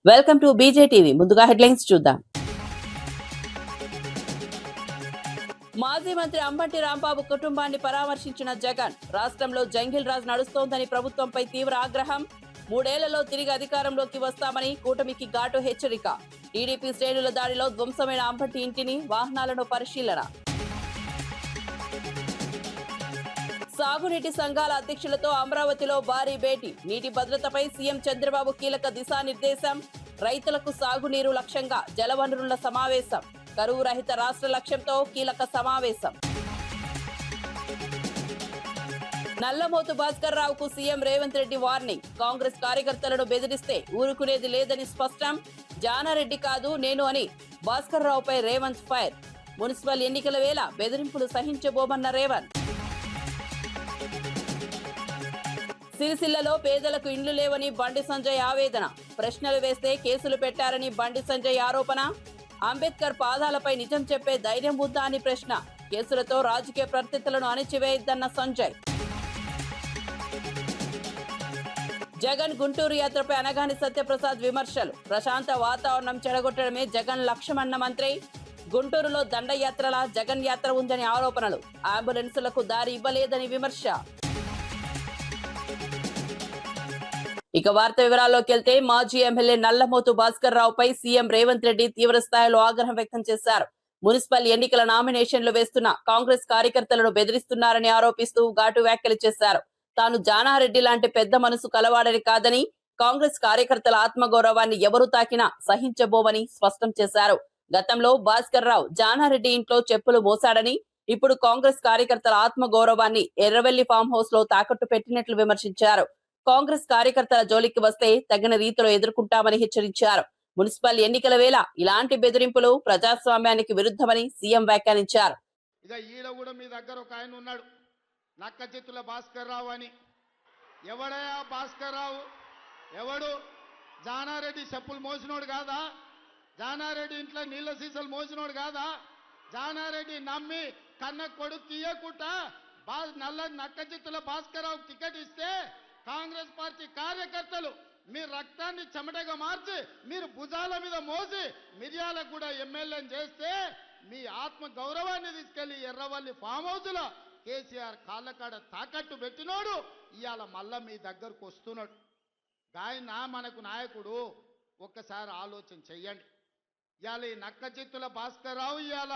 Welcome to BJ TV. ముందుగా headlines చూద్దాం. మాజీ మంత్రి అంబటి రాంబాబు కుటుంబాన్ని పరామర్శించిన జగన్. రాష్ట్రంలో జంగిల్ రాజ్ నడుస్తోందని ప్రభుత్వంపై తీవ్ర ఆగ్రహం. 3 ఏళ్లలో తిరిగి అధికారంలోకి వస్తామని కూటమికి ఘాటు హెచ్చరిక. టీడీపీ శ్రేణుల దాడిలో ధ్వంసమైన అంబటి ఇంటిని, వాహనాలను పరిశీలన. సాగునీటి సంఘాల అధ్యక్షులతో అమరావతిలో భారీ భేటీ. నీటి భద్రతపై సీఎం చంద్రబాబు కీలక దిశానిర్దేశం. రైతులకు సాగునీరు లక్ష్యంగా జలవనరుల సమావేశం. కరువు రహిత రాష్ట్ర లక్ష్యంతో కీలక సమావేశం. నల్లమోతు భాస్కర్ రావుకు సీఎం రేవంత్ రెడ్డి వార్నింగ్. కాంగ్రెస్ కార్యకర్తలను బెదిరిస్తే ఊరుకునేది లేదని స్పష్టం. జానారెడ్డి కాదు నేను అని భాస్కర్ రావుపై రేవంత్ ఫైర్. మున్సిపల్ ఎన్నికల వేళ బెదిరింపులు సహించబోమన్న రేవంత్. సిరిసిల్లలో పేదలకు ఇండ్లు లేవని బండి సంజయ్ ఆవేదన. ప్రశ్నలు వేస్తే కేసులు పెట్టారని బండి సంజయ్ ఆరోపణ. అంబేద్కర్ పాదాలపై నిజం చెప్పే ధైర్యం ఉందా అని ప్రశ్న. కేసులతో రాజకీయ ప్రత్యర్థులను అణిచివేయద్దన్న సంజయ్. జగన్ గుంటూరు యాత్రపై అనగాని సత్యప్రసాద్ విమర్శలు. ప్రశాంత వాతావరణం చెడగొట్టడమే జగన్ లక్ష్యమన్న మంత్రి. గుంటూరులో దండయాత్రల జగన్ యాత్ర ఉందని ఆరోపణలు. అంబులెన్సులకు దారి ఇవ్వలేదని విమర్శ. ఇక వార్త వివరాల్లోకి వెళ్తే, మాజీ ఎమ్మెల్యే నల్లమోతు భాస్కర్ రావుపై సీఎం రేవంత్ రెడ్డి తీవ్ర స్థాయిలో ఆగ్రహం వ్యక్తం చేశారు. మున్సిపల్ ఎన్నికల నామినేషన్లు వేస్తున్న కాంగ్రెస్ కార్యకర్తలను బెదిరిస్తున్నారని ఆరోపిస్తూ ఘాటు వ్యాఖ్యలు చేశారు. తాను జానారెడ్డి లాంటి పెద్ద మనసు కలవాడని కాదని, కాంగ్రెస్ కార్యకర్తల ఆత్మగౌరవాన్ని ఎవరు తాకినా సహించబోమని స్పష్టం చేశారు. గతంలో భాస్కర్ రావు జానారెడ్డి ఇంట్లో చెప్పులు మోసాడని, ఇప్పుడు కాంగ్రెస్ కార్యకర్తల ఆత్మగౌరవాన్ని ఎర్రవెల్లి ఫామ్ హౌస్ లో తాకట్టు పెట్టినట్లు విమర్శించారు. కాంగ్రెస్ కార్యకర్తల జోలికి వస్తే తగిన రీతిలో ఎదుర్కొంటామని హెచ్చరించారు. మున్సిపల్ ఎన్నికల వేళ ఇలాంటి బెదిరింపులు ప్రజాస్వామ్యానికి విరుద్ధమని సీఎం వ్యాఖ్యానించారు. ఇక ఈడ కూడా మీ దగ్గర ఒక ఆయన ఉన్నాడు, నక్క చేతుల భాస్కర్ రావు అని. ఎవడయా భాస్కర్ రావు? ఎవడు? జానారెడ్డి చెప్పులు మోసినోడు కాదా? జానారెడ్డి ఇంట్లో నీళ్ళ సీసాలు మోసినోడు కాదా? జానారెడ్డి నమ్మి కన్న కొడుకు ఇయ్యకుండా నక్క చేతుల భాస్కర్ రావు టికెట్ ఇస్తే కాంగ్రెస్ పార్టీ కార్యకర్తలు మీ రక్తాన్ని చెమటగా మార్చి మీరు భుజాల మీద మోసి మిర్యాలకు కూడా ఎమ్మెల్యేని చేస్తే మీ ఆత్మ గౌరవాన్ని తీసుకెళ్లి ఎర్రవల్లి ఫామ్ హౌస్ లో కేసీఆర్ కాళ్ళకాడ తాకట్టు పెట్టినోడు ఇవాళ మళ్ళా మీ దగ్గరకు వస్తున్నాడు. గాయన మనకు నాయకుడు. ఒక్కసారి ఆలోచన చెయ్యండి. ఇవాళ ఈ నక్క చిత్తుల భాస్కర్ రావు ఇవాళ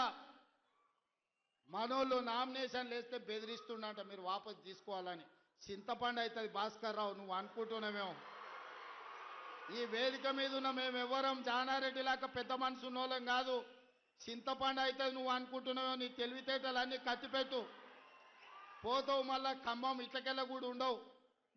మనోళ్ళు నామినేషన్లు వేస్తే బెదిరిస్తుండంట మీరు వాపసు తీసుకోవాలని. చింతపండు అవుతుంది భాస్కర్ రావు, నువ్వు అనుకుంటున్నామేమో. ఈ వేదిక మీద ఉన్న మేము ఎవరం జానారెడ్డి లాగా పెద్ద మనసు ఉన్నోళ్ళం కాదు. చింతపండు అవుతుంది నువ్వు అనుకుంటున్నామో. నీ తెలివితేటలన్నీ కత్తిపెట్టు, పోతావు మళ్ళా ఖమ్మం ఇట్లకెళ్ళ కూడా ఉండవు.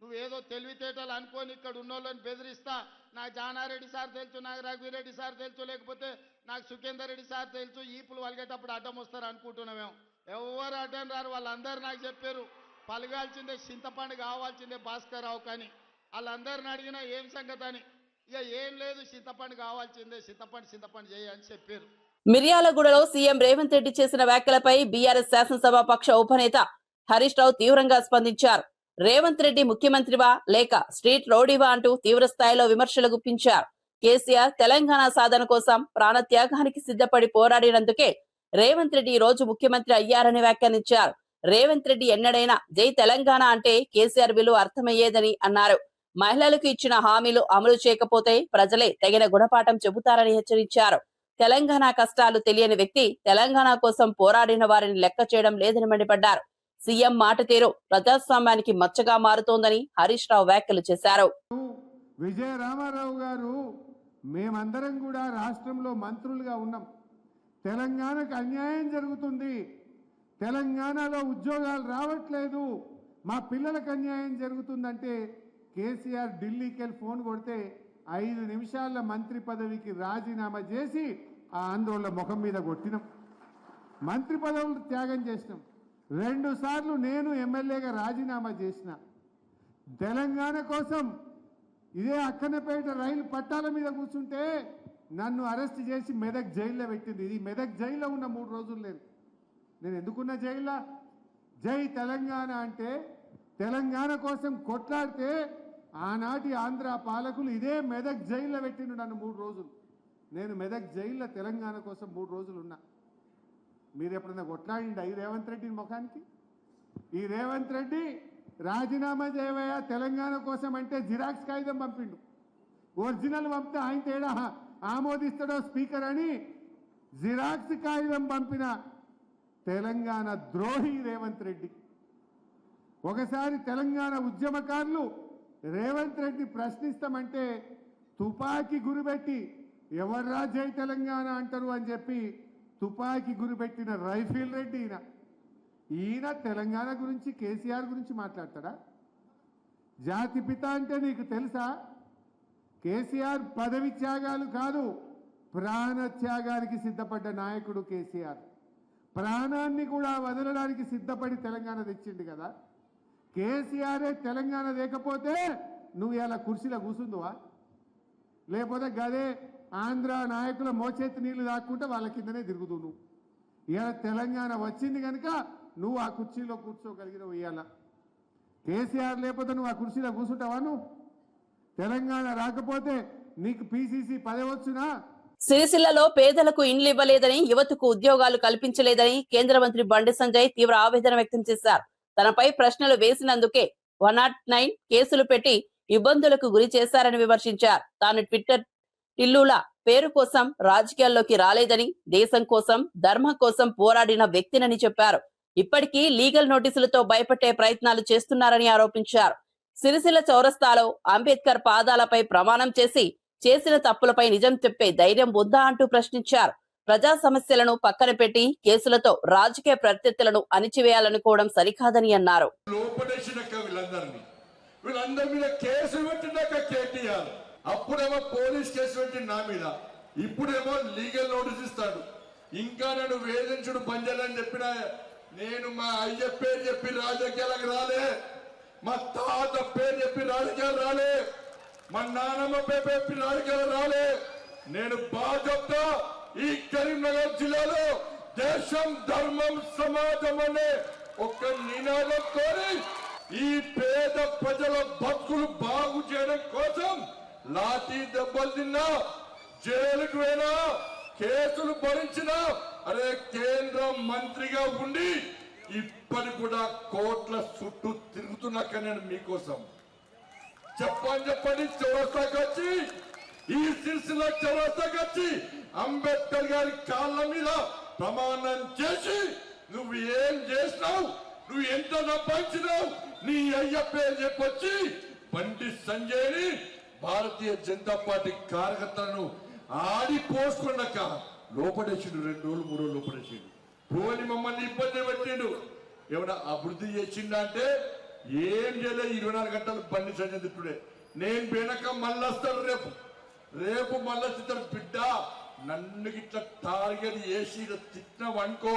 నువ్వేదో తెలివితేటలు అనుకొని ఇక్కడ ఉన్నోళ్ళని బెదిరిస్తా. నాకు జానారెడ్డి సార్ తెలుసు, నాకు రఘువీరెడ్డి సార్ తెలుసు, లేకపోతే నాకు సుఖేందర్ రెడ్డి సార్ తెలుసు, ఈపులు వలిగేటప్పుడు అడ్డం వస్తారు అనుకుంటున్నామేమో. ఎవరు అడ్డం రారు, వాళ్ళందరూ నాకు చెప్పారు పలగాల్సిందే చింతపండు కావాల్సిందే భాస్కర్ రావు కానీ. వాళ్ళందరిని అడిగినా ఏం సంగతి అని. ఇక ఏం లేదు, చింతపండు కావాల్సిందే, చింతపండు చేయని చెప్పారు. మిర్యాలగూడలో సీఎం రేవంత్ రెడ్డి చేసిన వ్యాఖ్యలపై బీఆర్ఎస్ శాసనసభ పక్ష ఉపనేత హరీష్ రావు తీవ్రంగా స్పందించారు. రేవంత్ రెడ్డి ముఖ్యమంత్రివా లేక స్ట్రీట్ రౌడీవా అంటూ తీవ్ర స్థాయిలో విమర్శలు గుప్పించారు. కేసీఆర్ తెలంగాణ సాధన కోసం ప్రాణత్యాగానికి సిద్ధపడి పోరాడినందుకే రేవంత్ రెడ్డి ఈ రోజు ముఖ్యమంత్రి అయ్యారని వ్యాఖ్యానించారు. రేవంత్ రెడ్డి ఎన్నడైనా జై తెలంగాణ అంటే కేసీఆర్ విలువ అర్థమయ్యేదని అన్నారు. మహిళలకు ఇచ్చిన హామీలు అమలు చేయకపోతే ప్రజలే తగిన గుణపాఠం చెబుతారని హెచ్చరించారు. తెలంగాణ కష్టాలు తెలియని వ్యక్తి తెలంగాణ కోసం పోరాడిన వారిని లెక్క చేయడం లేదని మండిపడ్డారు. సీఎం మాట తీరు ప్రజాస్వామ్యానికి మచ్చగా మారుతోందని హరీష్ రావు వ్యాఖ్యలు చేశారు. విజయ రామారావు గారు, మేమందరం కూడా రాష్ట్రంలో మంత్రులుగా ఉన్నాం. తెలంగాణకు అన్యాయం జరుగుతుంది, తెలంగాణలో ఉద్యోగాలు రావట్లేదు, మా పిల్లలకు అన్యాయం జరుగుతుందంటే కేసీఆర్ ఢిల్లీకి వెళ్ళి ఫోన్ కొడితే 5 నిమిషాల మంత్రి పదవికి రాజీనామా చేసి ఆ ఆందోళన ముఖం మీద కొట్టినాం. మంత్రి పదవులు త్యాగం చేసినాం. 2 సార్లు నేను ఎమ్మెల్యేగా రాజీనామా చేసిన. తెలంగాణ కోసం ఇదే అక్కన్నపేట రైలు పట్టాల మీద కూర్చుంటే నన్ను అరెస్ట్ చేసి మెదక్ జైల్లో పెట్టింది. ఇది మెదక్ జైల్లో ఉన్న 3 రోజులు నేను ఎందుకున్న జైల్లో. జై తెలంగాణ అంటే తెలంగాణ కోసం కొట్లాడితే ఆనాటి ఆంధ్ర పాలకులు ఇదే మెదక్ జైల్లో పెట్టిండు నన్ను 3 రోజులు. నేను మెదక్ జైల్లో తెలంగాణ కోసం 3 రోజులు ఉన్నా. మీరు ఎప్పుడైనా కొట్లాడిండా ఈ రేవంత్ రెడ్డి ముఖానికి? ఈ రేవంత్ రెడ్డి రాజీనామా చేయవయ్యా తెలంగాణ కోసం అంటే జిరాక్స్ కాగితం పంపిండు. ఒరిజినల్ పంపితే ఆయన తేడా ఆమోదిస్తాడో స్పీకర్ అని జిరాక్స్ కాగితం పంపిన తెలంగాణ ద్రోహి రేవంత్ రెడ్డి. ఒకసారి తెలంగాణ ఉద్యమకారులు రేవంత్ రెడ్డి ప్రశ్నిస్తామంటే తుపాకీ గురిపెట్టి ఎవర్రా జై తెలంగాణ అంటారు అని చెప్పి తుపాకీ గురిపెట్టిన రైఫిల్ రెడ్డి ఈయన తెలంగాణ గురించి కేసీఆర్ గురించి మాట్లాడతాడా? జాతిపిత అంటే నీకు తెలుసా? కేసీఆర్ పదవి త్యాగాలు కాదు, ప్రాణ త్యాగానికి సిద్ధపడ్డ నాయకుడు కేసీఆర్. ప్రాణాన్ని కూడా వదలడానికి సిద్ధపడి తెలంగాణ తెచ్చిండు కదా. కేసీఆరే తెలంగాణ లేకపోతే నువ్వు ఇలా కుర్చీలో కూర్చుందువా? లేకపోతే గదే ఆంధ్ర నాయకుల మోచేతి నీళ్లు దాక్కుంటే వాళ్ళ కిందనే తిరుగుతూ నువ్వు. ఇవాళ తెలంగాణ వచ్చింది కనుక నువ్వు ఆ కుర్చీలో కూర్చోగలిగినవు. ఇవాళ కేసీఆర్ లేకపోతే నువ్వు ఆ కుర్చీలో కూర్చుంటావా? నువ్వు తెలంగాణ రాకపోతే నీకు పిసిసి పదవి వచ్చునా? సిరిసిల్లలో పేదలకు ఇండ్లు ఇవ్వలేదని, యువతకు ఉద్యోగాలు కల్పించలేదని కేంద్ర మంత్రి బండి సంజయ్ తీవ్ర ఆవేదన వ్యక్తం చేశారు. తనపై ప్రశ్నలు వేసినందుకే 109 కేసులు పెట్టి ఇబ్బందులకు గురి చేశారని విమర్శించారు. తాను ట్విట్టర్ టిల్లుల పేరు కోసం రాజకీయాల్లోకి రాలేదని, దేశం కోసం ధర్మం కోసం పోరాడిన వ్యక్తినని చెప్పారు. ఇప్పటికీ లీగల్ నోటీసులతో భయపెట్టే ప్రయత్నాలు చేస్తున్నారని ఆరోపించారు. సిరిసిల్ల చౌరస్తాలో అంబేద్కర్ పాదాలపై ప్రమాణం చేసి చేసిన తప్పులపై నిజం చెప్పే ధైర్యం ఉందా అంటూ ప్రశ్నించారు. ప్రజా సమస్యలను పక్కన పెట్టి కేసులతో రాజకీయ ప్రత్యర్థులను అణిచివేయాలనుకోవడం సరికాదని అన్నారు. వీళ్ళందరి మీద కేసు పెట్టినాక కేటీఆర్, అప్పుడేమో పోలీస్ కేసు పెట్టి నా మీద, ఇప్పుడేమో లీగల్ నోటీస్ ఇస్తాడు. ఇంకా నన్ను వేధించుడు బంజాలని చెప్పిన నేను మా అయ్య పేరు చెప్పి రాజకీయాలకు రాలే, మా తాత పేరు చెప్పి రాజకీయాలు రాలే, మా నాన్నమ్మ పేరు చెప్పి రాజకీయాలు రాలే. నేను భాజపా ఈ కరీంనగర్ జిల్లాలో దేశం ధర్మం సమాజం అనే ఒక నినాదంతో ఈ పేద ప్రజల బతుకులు బాగు చేయడం కోసం లాఠీ దెబ్బలు తిన్నా, జైలుకు పోయినా, కేసులు భరించినా, అరే కేంద్ర మంత్రిగా ఉండి ఇప్పటి కూడా కోట్ల చుట్టూ తిరుగుతున్నాక నేను మీకోసం చెప్పండి చౌరస్తాకి వచ్చి, ఈ సిరిసిల్ల చౌరస్తాకి వచ్చి అంబేద్కర్ గారి కాళ్ళ మీద ప్రమాణం చేసి నువ్వు ఏం చేసినావు, నువ్వు ఎంత సంపాదించినావు, నీ అయ్య పేరు చెప్పొచ్చి బండి సంజయ్ని భారతీయ జనతా పార్టీ కార్యకర్తలను ఆడిపోసుకున్నాక లోపడేసిండు. 2 రోజులు 3 రోజులు లోపడేసిండు. పోని మమ్మల్ని ఇబ్బంది పెట్టిండు. ఏమైనా అభివృద్ధి చేసిండా అంటే ఏం చేయలేదు. 24 గంటలు బండి సంజయ్ తిట్టుడే. నేను వెనక మళ్ళీ వస్తాడు, రేపు మళ్ళీ చిత్తాడు. బిడ్డ నన్ను ఇట్లా టార్గెట్ చేసి తిట్టినవనుకో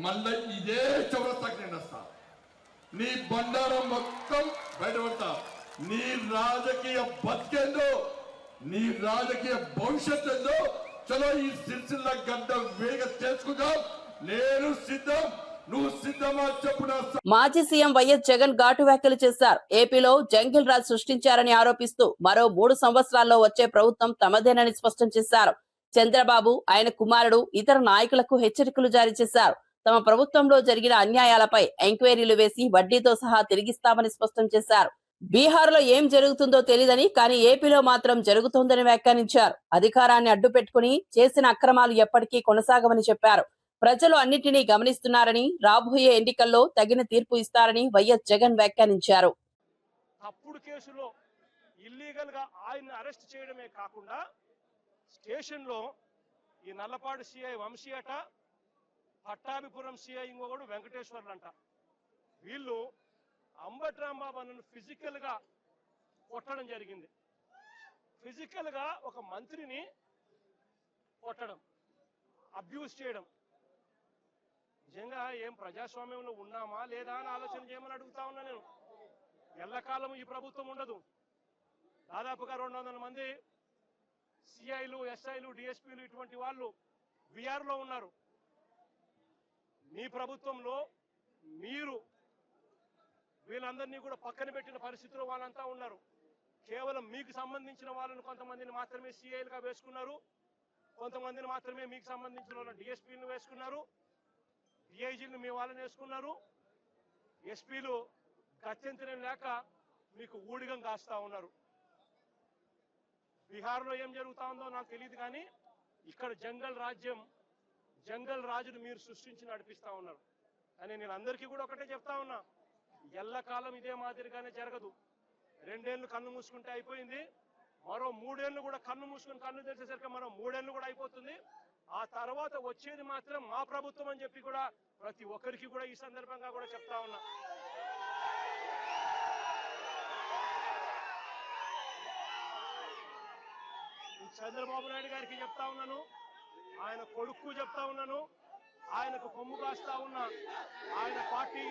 మళ్ళీ ఇదే చౌరస్తాకి నేను వస్తా. నీ బండారం మొత్తం బయటపడతా. నీ రాజకీయ బతికేందో, నీ రాజకీయ భవిష్యత్ ఏందో చలో ఈ సిరిసిల్ల గడ్డ వేగ తెలుసుకుందాం. నేను సిద్ధం, నువ్వు సిద్ధమా చెప్పు. మాజీ సీఎం వైఎస్ జగన్ ఘాటు వ్యాఖ్యలు చేశారు. ఏపీలో జంగిల్ రాజ్ సృష్టించారని ఆరోపిస్తూ మరో 3 సంవత్సరాల్లో వచ్చే ప్రభుత్వం తమదేనని స్పష్టం చేశారు. చంద్రబాబు, ఆయన కుమారుడు, ఇతర నాయకులకు హెచ్చరికలు జారీ చేశారు. తమ ప్రభుత్వంలో జరిగిన అన్యాయాలపై ఎంక్వైరీలు వేసి వడ్డీతో సహా తిరిగిస్తామని స్పష్టం చేశారు. బీహార్ లో ఏం జరుగుతుందో తెలియదని, కానీ ఏపీలో మాత్రం జరుగుతోందని వ్యాఖ్యానించారు. అధికారాన్ని అడ్డుపెట్టుకుని చేసిన అక్రమాలు ఎప్పటికీ కొనసాగమని చెప్పారు. ప్రజలు అన్నింటినీ గమనిస్తున్నారని, రాబోయే ఎన్నికల్లో తగిన తీర్పు ఇస్తారని వైఎస్ జగన్ వ్యాఖ్యానించారు. తప్పుడు కేసులో ఇల్లీగల్ గా ఆయన అరెస్ట్ చేయడమే కాకుండా స్టేషన్ లో ఈ నల్లపాడు సిఐ వంశీ అట, పట్టాభిపురం సిఐ ఇంకొకడు వెంకటేశ్వర్లు అంట, వీళ్ళు అంబటి రాంబాబు అన్నను ఫిజికల్ గా కొట్టడం జరిగింది. ఫిజికల్ గా ఒక మంత్రిని కొట్టడం, అబ్యూస్ చేయడం. నిజంగా ఏం ప్రజాస్వామ్యంలో ఉన్నామా లేదా అని ఆలోచన చేయమని అడుగుతా ఉన్నా నేను. ఎల్లకాలం ఈ ప్రభుత్వం ఉండదు. దాదాపుగా 200 మంది సిఐలు, ఎస్ఐలు, డిఎస్పీలు ఇటువంటి వాళ్ళు బీఆర్లో ఉన్నారు. మీ ప్రభుత్వంలో మీరు వీళ్ళందరినీ కూడా పక్కన పెట్టిన పరిస్థితిలో వాళ్ళంతా ఉన్నారు. కేవలం మీకు సంబంధించిన వాళ్ళని కొంతమందిని మాత్రమే సిఐలుగా వేసుకున్నారు, కొంతమందిని మాత్రమే మీకు సంబంధించిన వాళ్ళ డిఎస్పీలను వేసుకున్నారు, డిఐజీలను మీ వాళ్ళని వేసుకున్నారు. ఎస్పీలు గత్యంతరం లేక మీకు ఊడిగం కాస్తా ఉన్నారు. బీహార్లో ఏం జరుగుతా ఉందో నాకు తెలియదు, కానీ ఇక్కడ జంగల్ రాజును మీరు సృష్టించి నడిపిస్తా ఉన్నారు. కానీ నేను అందరికీ కూడా ఒకటే చెప్తా ఉన్నా, ఎల్లకాలం ఇదే మాదిరిగానే జరగదు. 2 ఏళ్ళు కన్ను మూసుకుంటే అయిపోయింది, మరో 3 ఏళ్ళు కూడా కన్ను మూసుకుని కన్ను తెరిచేసరికి మరో 3 ఏళ్ళు కూడా అయిపోతుంది. ఆ తర్వాత వచ్చేది మాత్రం మా ప్రభుత్వం అని చెప్పి కూడా ప్రతి ఒక్కరికి కూడా ఈ సందర్భంగా కూడా చెప్తా ఉన్నా. చంద్రబాబు నాయుడు గారికి చెప్తా ఉన్నాను, ఆయన కొడుకు చెప్తా ఉన్నాను, ఆయనకు కొమ్ము కాస్తా ఉన్నా ఆయన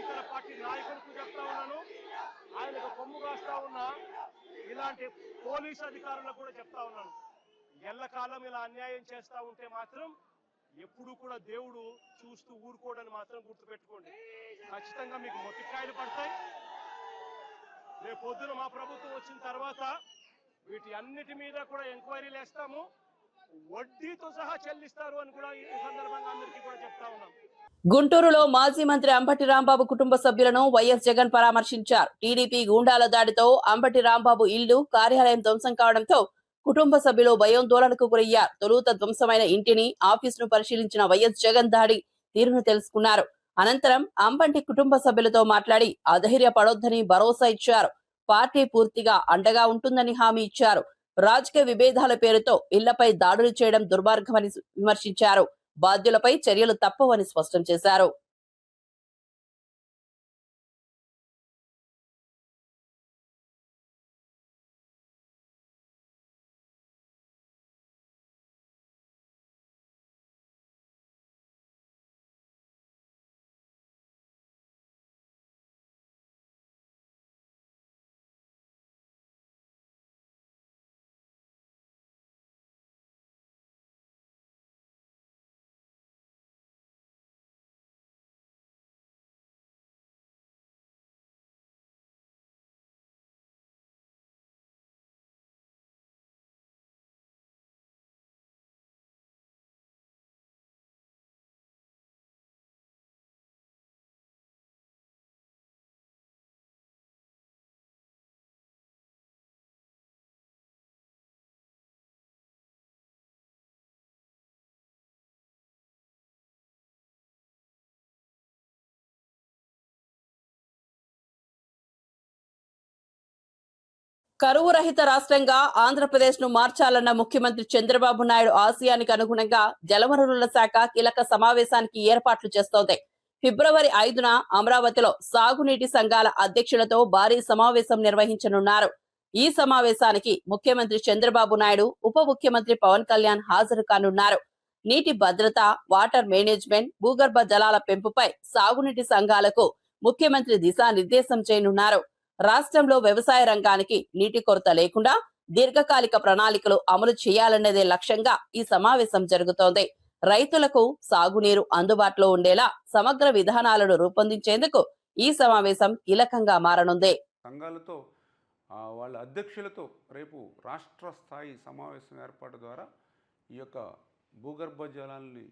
ఇతర పార్టీ నాయకులకు చెప్తా ఉన్నాను, ఆయనకు కొమ్ము కాస్తా ఉన్నా ఇలాంటి పోలీసు అధికారులకు కూడా చెప్తా ఉన్నాను. ఎల్లకాలం ఇలా అన్యాయం చేస్తా ఉంటే మాత్రం ఎప్పుడు కూడా దేవుడు చూస్తూ ఊరుకోవడానికి మాత్రం గుర్తుపెట్టుకోండి. ఖచ్చితంగా మీకు మొట్టికాయలు పడతాయి. రేపు పొద్దున మా ప్రభుత్వం వచ్చిన తర్వాత వీటి అన్నిటి మీద కూడా ఎంక్వైరీలు వేస్తాము, వడ్డీతో సహా చెల్లిస్తారు అని కూడా ఈ సందర్భంగా అందరికీ కూడా చెప్తా ఉన్నాం. గుంటూరులో మాజీ మంత్రి అంబటి రాంబాబు కుటుంబ సభ్యులను వైఎస్ జగన్ పరామర్శించారు. టీడీపీ గూండాల దాడితో అంబటి రాంబాబు ఇల్లు, కార్యాలయం ధ్వంసం కావడంతో కుటుంబ సభ్యులు భయాందోళనకు గురయ్యారు. తొలుత ధ్వంసమైన ఇంటిని, ఆఫీసును పరిశీలించిన వైఎస్ జగన్ దాడి తీరును తెలుసుకున్నారు. అనంతరం అంబటి కుటుంబ సభ్యులతో మాట్లాడి అధైర్యపడొద్దని భరోసా ఇచ్చారు. పార్టీ పూర్తిగా అండగా ఉంటుందని హామీ ఇచ్చారు. రాజకీయ విభేదాల పేరుతో ఇళ్లపై దాడులు చేయడం దుర్మార్గమని విమర్శించారు. బాధ్యులపై చర్యలు తప్పవని స్పష్టం చేశారు. కరువు రహిత రాష్ట్రంగా ఆంధ్రప్రదేశ్ ను మార్చాలన్న ముఖ్యమంత్రి చంద్రబాబు నాయుడు ఆశయానికి అనుగుణంగా జలవనరుల శాఖ కీలక సమావేశానికి ఏర్పాట్లు చేస్తోంది. ఫిబ్రవరి 5న అమరావతిలో సాగునీటి సంఘాల అధ్యక్షులతో భారీ సమావేశం నిర్వహించనున్నారు. ఈ సమావేశానికి ముఖ్యమంత్రి చంద్రబాబు నాయుడు, ఉప ముఖ్యమంత్రి పవన్ కళ్యాణ్ హాజరు కానున్నారు. నీటి భద్రత, వాటర్ మేనేజ్మెంట్, భూగర్భ జలాల పెంపుపై సాగునీటి సంఘాలకు ముఖ్యమంత్రి దిశానిర్దేశం చేయనున్నారు. రాష్ట్రంలో వ్యవసాయ రంగానికి నీటి కొరత లేకుండా దీర్ఘకాలిక ప్రణాళికలు అమలు చేయాలన్నదే లక్ష్యంగా ఈ సమావేశం జరుగుతోంది. రైతులకు సాగునీరు అందుబాటులో ఉండేలా సమగ్ర విధానాలను రూపొందించేందుకు ఈ సమావేశం కీలకంగా మారనుంది. సంఘాలతో వాళ్ళ అధ్యక్షులతో రేపు రాష్ట్ర స్థాయి సమావేశం ఏర్పాటు ద్వారా ఈ యొక్క భూగర్భ జలాల్ని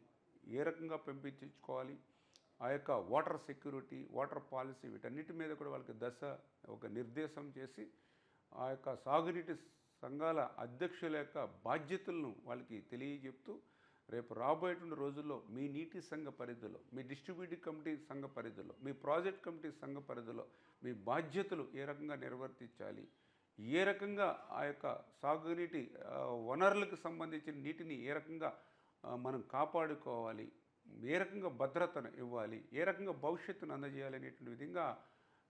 ఏ రకంగా పెంపించుకోవాలి, ఆ యొక్క వాటర్ సెక్యూరిటీ, వాటర్ పాలసీ, వీటన్నిటి మీద కూడా వాళ్ళకి ఒక నిర్దేశం చేసి ఆ యొక్క సాగునీటి సంఘాల అధ్యక్షుల యొక్క బాధ్యతలను వాళ్ళకి తెలియజెప్తూ రేపు రాబోయేటువంటి రోజుల్లో మీ నీటి సంఘ పరిధిలో, మీ డిస్ట్రిబ్యూటివ్ కమిటీ సంఘ పరిధిలో, మీ ప్రాజెక్ట్ కమిటీ సంఘ పరిధిలో మీ బాధ్యతలు ఏ రకంగా నిర్వర్తించాలి, ఏ రకంగా ఆ యొక్క సాగునీటి వనరులకు సంబంధించిన నీటిని ఏ రకంగా మనం కాపాడుకోవాలి, ఏ రకంగా భద్రతను ఇవ్వాలి, ఏ రకంగా భవిష్యత్తును అందజేయాలి అనేటువంటి విధంగా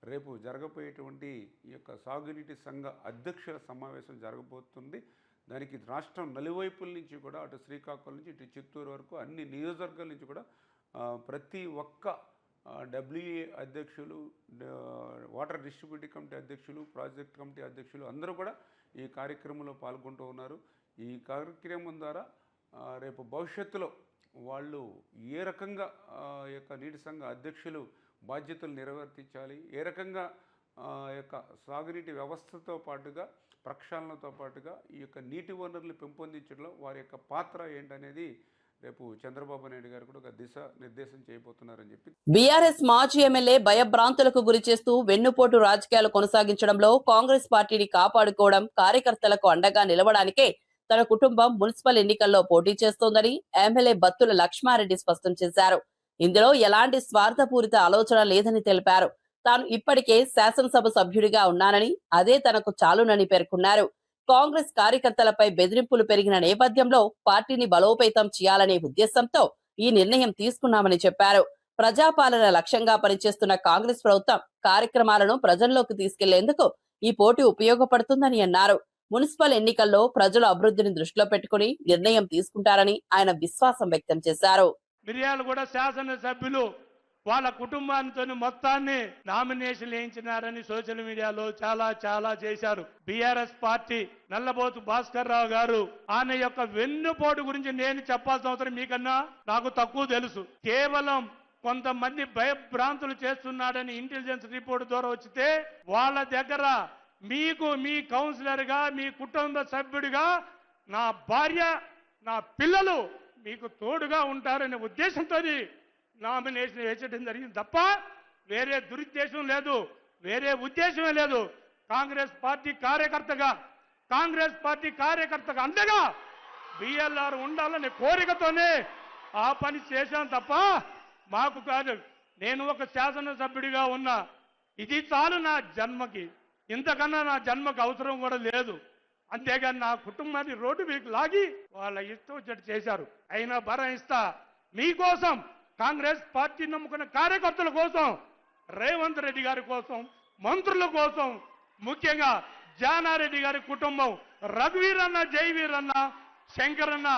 రేపు జరగబోయేటువంటి ఈ యొక్క సాగునీటి సంఘ అధ్యక్షుల సమావేశం జరగబోతుంది. దానికి రాష్ట్రం నలువైపుల నుంచి కూడా, అటు శ్రీకాకుళం నుంచి ఇటు చిత్తూరు వరకు అన్ని నియోజకవర్గాల నుంచి కూడా ప్రతి ఒక్క డబ్ల్యూఏ అధ్యక్షులు, వాటర్ డిస్ట్రిబ్యూటివ్ కమిటీ అధ్యక్షులు, ప్రాజెక్ట్ కమిటీ అధ్యక్షులు అందరూ కూడా ఈ కార్యక్రమంలో పాల్గొంటూ ఉన్నారు. ఈ కార్యక్రమం ద్వారా రేపు భవిష్యత్తులో వాళ్ళు ఏ రకంగా ఈ యొక్క నీటి సంఘ అధ్యక్షులు బాధ్యతలు నిర్వర్తించాలి, ఏ రకంగా యొక్క సాగునీటి వ్యవస్థతో పాటుగా ప్రక్షాళనతో పాటుగా ఈ యొక్క నీటి వనరులు పెంపొందించడంలో వారి యొక్క పాత్ర ఏంటనేది రేపు చంద్రబాబు నాయుడు గారు కూడా ఒక దిశ నిర్దేశం చేయబోతున్నారని చెప్పి బీఆర్ఎస్ మాజీ ఎమ్మెల్యే భయభ్రాంతులకు గురి చేస్తూ వెన్నుపోటు రాజకీయాలు కొనసాగించడంలో కాంగ్రెస్ పార్టీని కాపాడుకోవడం, కార్యకర్తలకు అండగా నిలవడానికే తన కుటుంబం మున్సిపల్ ఎన్నికల్లో పోటీ చేస్తోందని ఎమ్మెల్యే బత్తుల లక్ష్మారెడ్డి స్పష్టం చేశారు. ఇందులో ఎలాంటి స్వార్థపూరిత ఆలోచన లేదని తెలిపారు. తాను ఇప్పటికే శాసనసభ సభ్యుడిగా ఉన్నానని, అదే తనకు చాలునని పేర్కొన్నారు. కాంగ్రెస్ కార్యకర్తలపై బెదిరింపులు పెరిగిన నేపథ్యంలో పార్టీని బలోపేతం చేయాలనే ఉద్దేశంతో ఈ నిర్ణయం తీసుకున్నామని చెప్పారు. ప్రజాపాలన లక్ష్యంగా పనిచేస్తున్న కాంగ్రెస్ ప్రభుత్వం కార్యక్రమాలను ప్రజల్లోకి తీసుకెళ్లేందుకు ఈ పోటీ ఉపయోగపడుతుందని అన్నారు. మున్సిపల్ ఎన్నికల్లో ప్రజల అభివృద్ధిని దృష్టిలో పెట్టుకుని నిర్ణయం తీసుకుంటారని ఆయన విశ్వాసం వ్యక్తం చేశారు. మిర్యాలగూడ శాసనసభ్యులు వాళ్ళ కుటుంబానితో మొత్తాన్ని నామినేషన్ వేయించినారని సోషల్ మీడియాలో చాలా చేశారు. బీఆర్ఎస్ పార్టీ నల్లబోతు భాస్కర్ రావు గారు ఆయన యొక్క వెన్నుపోటు గురించి నేను చెప్పాల్సిన అవసరం మీకన్నా నాకు తక్కువ తెలుసు. కేవలం కొంతమంది భయభ్రాంతులు చేస్తున్నాడని ఇంటెలిజెన్స్ రిపోర్ట్ ద్వారా వచ్చితే వాళ్ళ దగ్గర మీకు మీ కౌన్సిలర్ గా, మీ కుటుంబ సభ్యుడిగా నా భార్య, నా పిల్లలు మీకు తోడుగా ఉంటారనే ఉద్దేశంతో నామినేషన్ వేయడం జరిగింది తప్ప వేరే దురుద్దేశం లేదు, వేరే ఉద్దేశమే లేదు. కాంగ్రెస్ పార్టీ కార్యకర్తగా అండగా బిఎల్ఆర్ ఉండాలనే కోరికతోనే ఆ పని చేశాను తప్ప మాకు కాదు. నేను ఒక శాసనసభ్యుడిగా ఉన్నా, ఇది చాలు నా జన్మకి, ఇంతకన్నా నా జన్మకు అవసరం కూడా లేదు. అంతేగాని నా కుటుంబాన్ని రోడ్డు మీకు లాగి వాళ్ళ ఇష్టం వచ్చేట్టు చేశారు. అయినా భరాయిస్తా. మీకోసం, కాంగ్రెస్ పార్టీ నమ్ముకున్న కార్యకర్తల కోసం, రేవంత్ రెడ్డి గారి కోసం, మంత్రుల కోసం, ముఖ్యంగా జానారెడ్డి గారి కుటుంబం, రఘువీరన్న, జయవీరన్న, శంకరన్న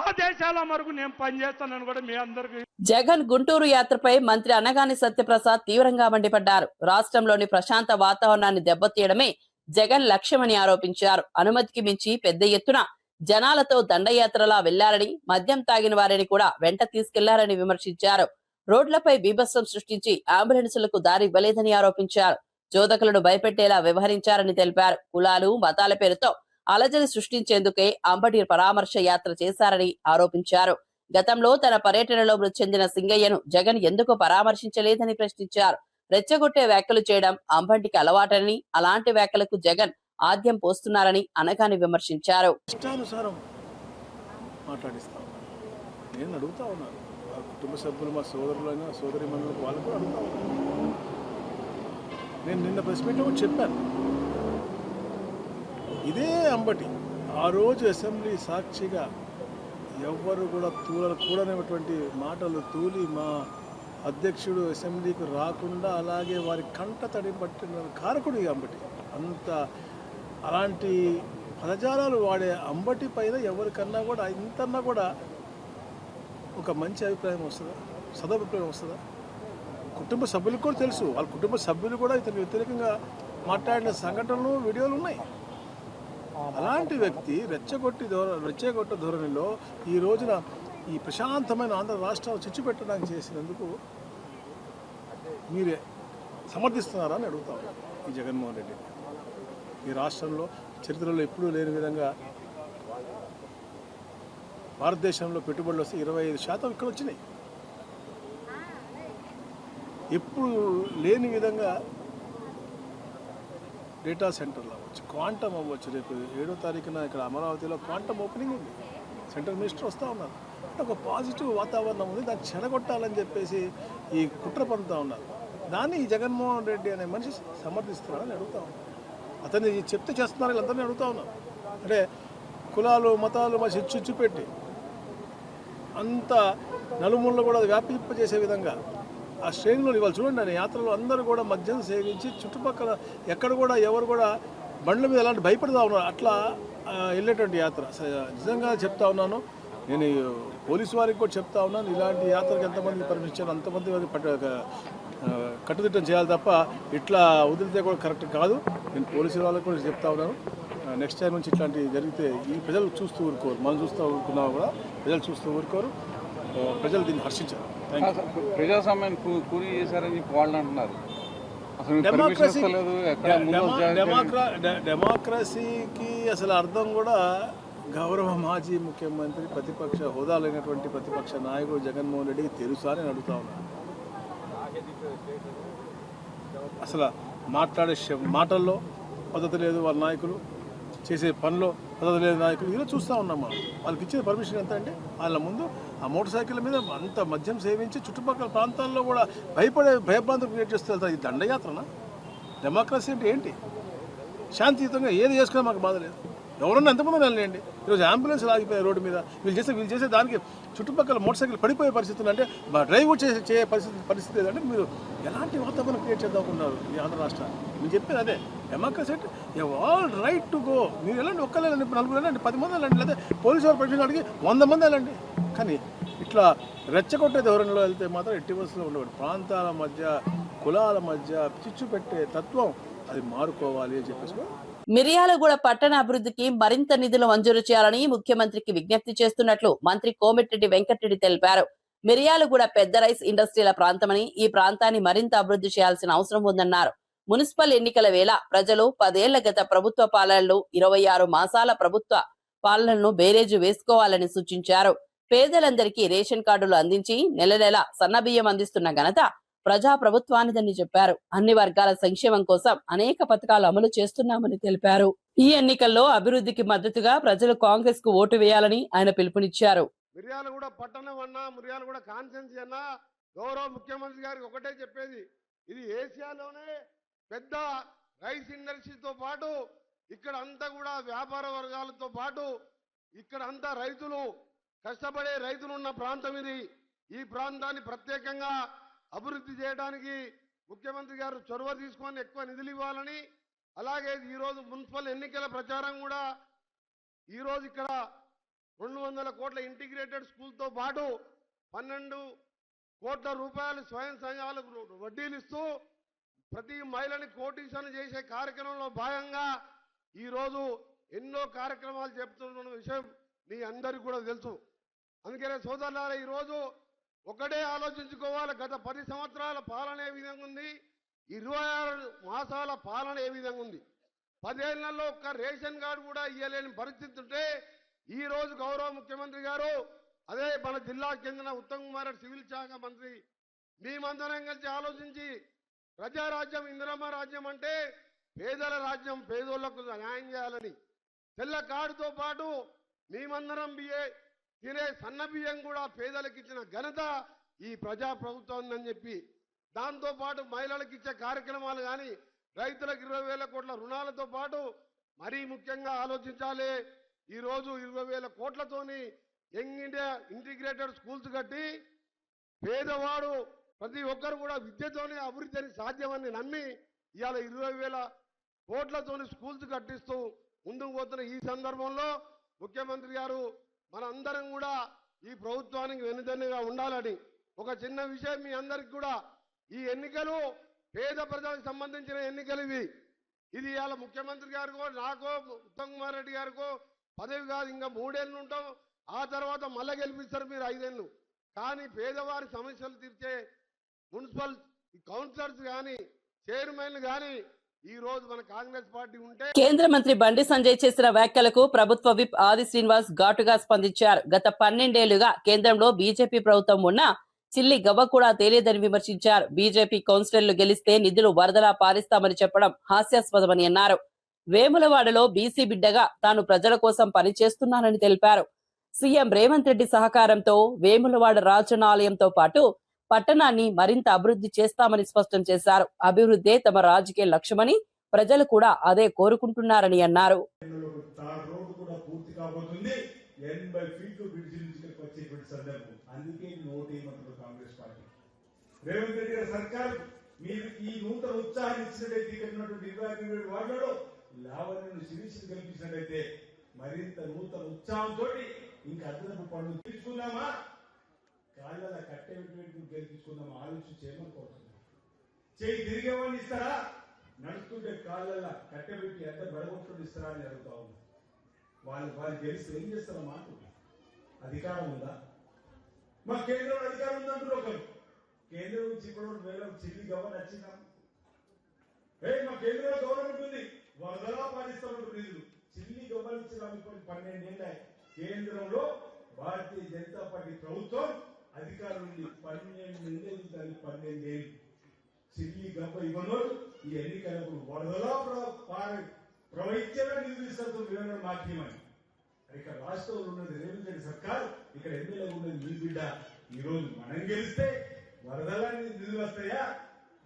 ఆదేశాల వరకు నేను పనిచేస్తానని కూడా మీ అందరికీ. జగన్ గుంటూరు యాత్రపై మంత్రి అనగాని సత్యప్రసాద్ తీవ్రంగా మండిపడ్డారు. రాష్ట్రంలోని ప్రశాంత వాతావరణాన్ని దెబ్బతీయడమే జగన్ లక్ష్యమని ఆరోపించారు. అనుమతికి మించి పెద్ద ఎత్తున జనాలతో దండయాత్రలా వెళ్లారని, మద్యం తాగిన వారిని కూడా వెంట తీసుకెళ్లారని విమర్శించారు. రోడ్లపై బీభత్సం సృష్టించి అంబులెన్సులకు దారి ఇవ్వలేదని ఆరోపించారు. చోదకులను భయపెట్టేలా వ్యవహరించారని తెలిపారు. కులాలు, మతాల పేరుతో అలజడి సృష్టించేందుకే అంబటి పరామర్శ యాత్ర చేశారని ఆరోపించారు. గతంలో తన పర్యటనలో మృతి చెందిన సింగయ్యను జగన్ ఎందుకు పరామర్శించలేదని ప్రశ్నించారు. రెచ్చగొట్టే వ్యాఖ్యలు చేయడం అంబటికి అలవాటని, అలాంటి వ్యాఖ్యలకు జగన్ ఆద్యం పోస్తున్నారని అనగాని విమర్శించారు. ఇష్టానుసారం మాట్లాడిస్తా నేను అడుగుతా ఉన్నాను. మా కుటుంబ సభ్యులు, మా సోదరులైనా సోదరి మండలకు వాళ్ళు కూడా అడుగుతా ఉన్నారు. నేను నిన్న ప్రెస్ మీట్లో కూడా చెప్పాను. ఇదే అంబటి ఆ రోజు అసెంబ్లీ సాక్షిగా ఎవ్వరు కూడా కూడనటువంటి మాటలు తూలి మా అధ్యక్షుడు అసెంబ్లీకి రాకుండా అలాగే వారి కంట తడి పట్టిన కారకుడు ఈ అంబటి. అంత అలాంటి పదజాలాలు వాడే అంబటి పైన ఎవరికన్నా కూడా ఇంతన్నా కూడా ఒక మంచి అభిప్రాయం వస్తుందా, సదభిప్రాయం వస్తుందా? కుటుంబ సభ్యులకు కూడా తెలుసు. వాళ్ళ కుటుంబ సభ్యులు కూడా ఇతని వ్యతిరేకంగా మాట్లాడిన సంఘటనలు, వీడియోలు ఉన్నాయి. అలాంటి వ్యక్తి రెచ్చగొట్ట ధోరణిలో ఈ రోజున ఈ ప్రశాంతమైన ఆంధ్ర రాష్ట్రాలు చిచ్చు పెట్టడానికి చేసినందుకు మీరే సమర్థిస్తున్నారా అని అడుగుతాం. ఈ జగన్మోహన్ రెడ్డి ఈ రాష్ట్రంలో చరిత్రలో ఎప్పుడూ లేని విధంగా భారతదేశంలో పెట్టుబడులు వస్తే 25% ఇక్కడ వచ్చినాయి. ఎప్పుడు లేని విధంగా డేటా సెంటర్లు అవ్వచ్చు, క్వాంటమ్ అవ్వచ్చు. రేపు 7వ తారీఖున ఇక్కడ అమరావతిలో క్వాంటమ్ ఓపెనింగ్ ఉంది. సెంట్రల్ మినిస్టర్ వస్తూ ఉన్నారు. అంటే ఒక పాజిటివ్ వాతావరణం ఉంది. దాన్ని చెడగొట్టాలని చెప్పేసి ఈ కుట్ర పడుతూ ఉన్నారు. దాన్ని ఈ జగన్మోహన్ రెడ్డి అనే మనిషి సమర్థిస్తున్నారని అడుగుతా ఉన్నాను. అతన్ని చెప్తే చేస్తున్నారు, వీళ్ళందరినీ అడుగుతా ఉన్నాను. అంటే కులాలు, మతాలు మా చిచ్చు పెట్టి అంత నలుమూలలో కూడా వ్యాపింపజేసే విధంగా ఆ శ్రేణులు ఇవాళ చూడండి. ఆయన యాత్రలో అందరూ కూడా మద్యం సేవించి చుట్టుపక్కల ఎక్కడ కూడా ఎవరు కూడా బండ్ల మీద ఎలాంటి భయపడతా ఉన్నారు. అట్లా వెళ్ళేటువంటి యాత్ర నిజంగా చెప్తా ఉన్నాను. నేను పోలీసు వారికి కూడా చెప్తా ఉన్నాను, ఇలాంటి యాత్రకు ఎంతమంది పర్మిషన్ అంతమంది కట్టుదిట్టం చేయాలి తప్ప ఇట్లా వదిలితే కూడా కరెక్ట్ కాదు. నేను పోలీసు వాళ్ళకి కూడా చెప్తా ఉన్నాను. నెక్స్ట్ టైం నుంచి ఇట్లాంటివి జరిగితే ఈ ప్రజలు చూస్తూ ఊరుకోరు. మనం చూస్తూ ఊరుకున్నా కూడా ప్రజలు చూస్తూ ఊరుకోరు. ప్రజలు దీన్ని హర్షించారు. ప్రజాస్వామ్యాన్ని కూలి చేశారని చెప్పి వాళ్ళు అంటున్నారు. డెమోక్రసీకి అసలు అర్థం కూడా గౌరవ మాజీ ముఖ్యమంత్రి ప్రతిపక్ష హోదా లేనటువంటి ప్రతిపక్ష నాయకుడు జగన్మోహన్ రెడ్డికి తెలుసా అని అడుగుతా ఉన్నాను. అసలు మాట్లాడే మాటల్లో పద్ధతి లేదు వాళ్ళ నాయకులు, చేసే పనిలో పద్ధతి లేదు నాయకులు. ఈరోజు చూస్తూ ఉన్నాం మనం. వాళ్ళకి ఇచ్చిన పర్మిషన్ ఎంత అంటే వాళ్ళ ముందు ఆ మోటార్ సైకిల్ మీద అంత మద్యం సేవించి చుట్టుపక్కల ప్రాంతాల్లో కూడా భయభ్రాంతులు క్రియేట్ చేస్తూ వెళ్తారు. ఇది దండయాత్రనా? డెమోక్రసీ అంటే ఏంటి? శాంతియుతంగా ఏది చేసుకున్నా మాకు బాధ లేదు. ఎవరన్నా ఎంతమంది వెళ్ళండి. ఈరోజు అంబులెన్స్ ఆగిపోయాయి రోడ్డు మీద. వీళ్ళు చేసే దానికి చుట్టుపక్కల మోటార్ సైకిల్ పడిపోయే పరిస్థితులు అంటే డ్రైవ్ చేసే పరిస్థితి లేదంటే మీరు ఎలాంటి వాతావరణం క్రియేట్ చేద్దామనుకున్నారు ఈ ఆంధ్ర రాష్ట్రాన్ని? మీరు చెప్పేది అదే డెమోక్రసీ అంటే you all right to go. మీరు వెళ్ళండి, ఒక్కరు వెళ్ళండి, 4 వెళ్ళండి, 10 మంది వెళ్ళండి, లేదా పోలీసు వారు పర్మిషన్ అడిగి 100 మంది వెళ్ళండి. కానీ ఇట్లా రెచ్చగొట్టే ధోరణిలో వెళ్తే మాత్రం ఎట్టి బస్సులో ఉండేవాడు. ప్రాంతాల మధ్య, కులాల మధ్య చిచ్చు పెట్టే తత్వం అది మారుకోవాలి అని చెప్పేసి మిర్యాలగూడ పట్టణ అభివృద్ధికి మరింత నిధులు మంజూరు చేయాలని ముఖ్యమంత్రికి విజ్ఞప్తి చేస్తున్నట్లు మంత్రి కోమటిరెడ్డి వెంకటరెడ్డి తెలిపారు. మిర్యాలగూడ పెద్ద రైస్ ఇండస్ట్రీల ప్రాంతమని, ఈ ప్రాంతాన్ని మరింత అభివృద్ధి చేయాల్సిన అవసరం ఉందన్నారు. మున్సిపల్ ఎన్నికల వేళ ప్రజలు 10 ఏళ్ల గత ప్రభుత్వ పాలనలు, 26 మాసాల ప్రభుత్వ పాలనను బేరేజు వేసుకోవాలని సూచించారు. పేదలందరికీ రేషన్ కార్డులు అందించి నెల నెల సన్నబియ్యం అందిస్తున్న ఘనత ప్రజా ప్రభుత్వానిదని చెప్పారు. అన్ని వర్గాల సంక్షేమం కోసం అనేక పథకాలు అమలు చేస్తున్నామని తెలిపారు. ఈ ఎన్నికల్లో అభివృద్ధికి మద్దతుగా ప్రజలు కాంగ్రెస్ కు ఓటు వేయాలని ఆయన పిలుపునిచ్చారు. మిర్యాలగూడ పట్టణం అన్నా, మిర్యాలగూడ కాన్స్టిట్యున్సీ అన్నా గౌరవ ముఖ్యమంత్రి గారికి ఒకటే చెప్పేది, ఇది ఏషియాలోనే పెద్ద రైస్ ఇండస్ట్రీతో పాటు ఇక్కడ అంతా కూడా వ్యాపార వర్గాలతో పాటు ఇక్కడ అంతా రైతులు, కష్టపడే రైతులు ఉన్న ప్రాంతం ఇది. ఈ ప్రాంతాన్ని ప్రత్యేకంగా అభివృద్ధి చేయడానికి ముఖ్యమంత్రి గారు చొరవ తీసుకొని ఎక్కువ నిధులు ఇవ్వాలని, అలాగే ఈరోజు మున్సిపల్ ఎన్నికల ప్రచారం కూడా ఈరోజు ఇక్కడ 200 కోట్ల ఇంటిగ్రేటెడ్ స్కూల్తో పాటు 12 కోట్ల రూపాయలు స్వయం సంఘాలకు వడ్డీలు ఇస్తూ ప్రతి మహిళని కోటీశ్వరులు చేసే కార్యక్రమంలో భాగంగా ఈరోజు ఎన్నో కార్యక్రమాలు చెప్తున్న విషయం మీ అందరికీ కూడా తెలుసు. అందుకనే సోదరులారా, ఈరోజు ఒకటే ఆలోచించుకోవాలి, గత 10 సంవత్సరాల పాలన ఏ విధంగా ఉంది, 26 మాసాల పాలన ఏ విధంగా ఉంది. 10 ఏళ్లలో ఒక్క రేషన్ కార్డు కూడా ఇవ్వలేని పరిస్థితి ఉంటే ఈ రోజు గౌరవ ముఖ్యమంత్రి గారు, అదే మన జిల్లాకు చెందిన ఉత్తమ్ కుమార్ రెడ్డి సివిల్ శాఖ మంత్రి, మేమందరం కలిసి ఆలోచించి ప్రజారాజ్యం, ఇందిరమ్మ రాజ్యం అంటే పేదల రాజ్యం, పేదోళ్లకు న్యాయం చేయాలని తెల్ల కార్డుతో పాటు మేమందరం తినే సన్న బియ్యం కూడా పేదలకు ఇచ్చిన ఘనత ఈ ప్రజా ప్రభుత్వం ఉందని చెప్పి, దాంతోపాటు మహిళలకు ఇచ్చే కార్యక్రమాలు కానీ, రైతులకు 20,000 కోట్ల రుణాలతో పాటు మరీ ముఖ్యంగా ఆలోచించాలి. ఈరోజు 20,000 కోట్లతోని యంగ్ ఇండియా ఇంటిగ్రేటెడ్ స్కూల్స్ కట్టి పేదవాడు ప్రతి ఒక్కరు కూడా విద్యతోనే అభివృద్ధి సాధ్యమని నమ్మి ఇవాళ 20,000 కోట్లతోని స్కూల్స్ కట్టిస్తూ ముందుకు పోతున్న ఈ సందర్భంలో ముఖ్యమంత్రి గారు మనందరం కూడా ఈ ప్రభుత్వానికి వెనుదన్నుగా ఉండాలని ఒక చిన్న విషయం మీ అందరికి కూడా, ఈ ఎన్నికలు పేద ప్రజలకు సంబంధించిన ఎన్నికలు ఇది ఇవాళ ముఖ్యమంత్రి గారికో, నాకో, ఉత్తమ్ కుమార్ రెడ్డి గారికో పదవి కాదు. ఇంకా 3 ఏళ్ళు ఉంటాం, ఆ తర్వాత మళ్ళా గెలిపిస్తారు మీరు 5 ఏళ్ళు. కానీ పేదవారి సమస్యలు తీర్చే మున్సిపల్ కౌన్సిలర్స్ కానీ, చైర్మన్లు కానీ ఈ రోజు మన కాంగ్రెస్ పార్టీ ఉంటే. కేంద్ర మంత్రి బండి సంజయ్ చేసిన వ్యాఖ్యలకు ప్రభుత్వ విప్ ఆది శ్రీనివాస్ ఘాటుగా స్పందించారు. గత 12 ఏళ్లుగా కేంద్రంలో బీజేపీ ప్రభుత్వం ఉన్నా చిల్లి గవ్వ కూడా తేలేదని విమర్శించారు. బీజేపీ కౌన్సిలర్లు గెలిస్తే నిధులు వరదలా పారిస్తామని చెప్పడం హాస్యాస్పదమని అన్నారు. వేములవాడలో బీసీ బిడ్డగా తాను ప్రజల కోసం పనిచేస్తున్నానని తెలిపారు. సీఎం రేవంత్ రెడ్డి సహకారంతో వేములవాడ రాజనాలయంతో పాటు పట్టణాన్ని మరింత అభివృద్ధి చేస్తామని స్పష్టం చేశారు. అభివృద్ధే తమ రాజకీయ లక్ష్యమని, ప్రజలు కూడా అదే కోరుకుంటున్నారని అన్నారు. 80 ఫీట్లు బ్రిడ్జి నుంచి వచ్చేటువంటి సందర్భం. అందుకే నోటేయమంటారు కాంగ్రెస్ పార్టీ. రేవంత్ రెడ్డి గారి సర్కార్ మీరు ఈ నూతన ఉత్సాహాన్ని ఇచ్చినట్టయితే, ఇక్కడ ఉన్నటువంటి 27 వార్డులలో లావణ్యను శిరీషను కల్పించినట్టయితే మరింత నూతన ఉత్సాహంతో ఇంకా అదనపు పనులు తీసుకున్నామా, కాళ్ళ కట్టేటువంటి గెలిపించుకుందామా ఆలోచన చేయమని కోరుతున్నాం. చేయి తిరిగేవాడిని ఇస్తారా, నడుస్తుంటే కాళ్ళ కట్టెబెట్టి ఎంత బడగొట్టుకుని ఇస్తారా అని అడుగుతా ఉన్నాం. వాళ్ళు గెలిస్తే ఏం చేస్తారో మాకు అధికారం ఉందా? మా కేంద్రంలో అధికారం ఉందంటారు ఒకరు. కేంద్రం నుంచి ఇప్పుడు వేల చిల్లి గవర్న వచ్చినాం. మా కేంద్రంలో గవర్నమెంట్ ఉంది, వరదలా పాలిస్తామంటూ నిధులు చిల్లి గమనించిన 12 ఏళ్ళ కేంద్రంలో భారతీయ జనతా పార్టీ ప్రభుత్వం అధికారం ఉంది. 12 ఏళ్ళు చిల్లి గబ్బ ఇవ్వను. ఈ ఎన్నికలకు వరదలా ప్రవహించేలా నిధులు ఇస్తారు వివరణ మాధ్యమని. ఇక్కడ రాష్ట్రంలో ఉన్నది రేవంత్ రెడ్డి సర్కార్, ఇక్కడ ఎమ్మెల్యే ఉన్నది మీ బిడ్డ. ఈ రోజు మనం గెలిస్తే వరదలా నిధులు వస్తాయా,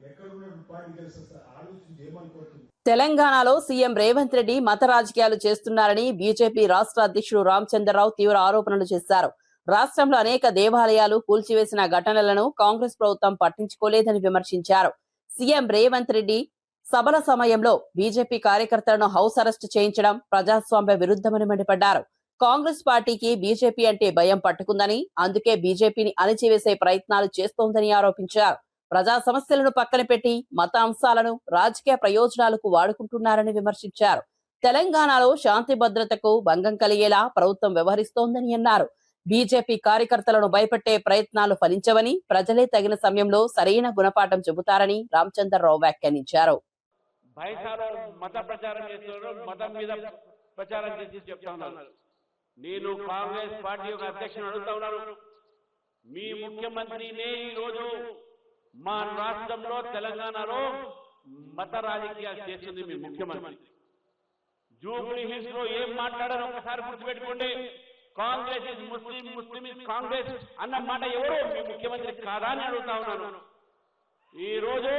ఎక్కడ ఉన్న పార్టీ గెలుస్తా ఆలోచించి ఏమనుకోవచ్చు. తెలంగాణలో సీఎం రేవంత్ రెడ్డి మత రాజకీయాలు చేస్తున్నారని బీజేపీ రాష్ట్ర అధ్యక్షుడు రామచంద్రరావు తీవ్ర ఆరోపణలు చేశారు. రాష్ట్రంలో అనేక దేవాలయాలు కూల్చివేసిన ఘటనలను కాంగ్రెస్ ప్రభుత్వం పట్టించుకోలేదని విమర్శించారు. సీఎం రేవంత్ రెడ్డి సభల సమయంలో బీజేపీ కార్యకర్తలను హౌస్ అరెస్టు చేయించడం ప్రజాస్వామ్య విరుద్ధమని మండిపడ్డారు. కాంగ్రెస్ పార్టీకి బీజేపీ అంటే భయం పట్టుకుందని, అందుకే బీజేపీని అణిచివేసే ప్రయత్నాలు చేస్తోందని ఆరోపించారు. ప్రజా సమస్యలను పక్కన పెట్టి మత అంశాలను రాజకీయ ప్రయోజనాలకు వాడుకుంటున్నారని విమర్శించారు. తెలంగాణలో శాంతి భద్రతకు భంగం కలిగేలా ప్రభుత్వం వ్యవహరిస్తోందని అన్నారు. బీజేపీ కార్యకర్తలను భయపెట్టే ప్రయత్నాలు ఫలించవని, ప్రజలే తగిన సమయంలో సరైన గుణపాఠం చెబుతారని రామచంద్రరావు వ్యాఖ్యానించారు. మత ప్రచారం చేస్తున్నారు, మతం మీద ప్రచారం చేసి చెప్తా ఉన్నారు. నేను కాంగ్రెస్ పార్టీ యొక్క అధ్యక్షుని అడుగుతా ఉన్నాను, మీ ముఖ్యమంత్రినే ఈరోజు మా రాష్ట్రంలో తెలంగాణలో మత రాజకీయాలు చేస్తుంది మీ ముఖ్యమంత్రి. జూబ్లీ హిల్స్ లో ఏం మాట్లాడారో ఒకసారి గుర్తుపెట్టుకోండి. Congress is Muslim, Muslim is Congress అన్న మాట ఎవరు మీ ముఖ్యమంత్రి కాదా అని అడుగుతా ఉన్నాను. ఈ రోజు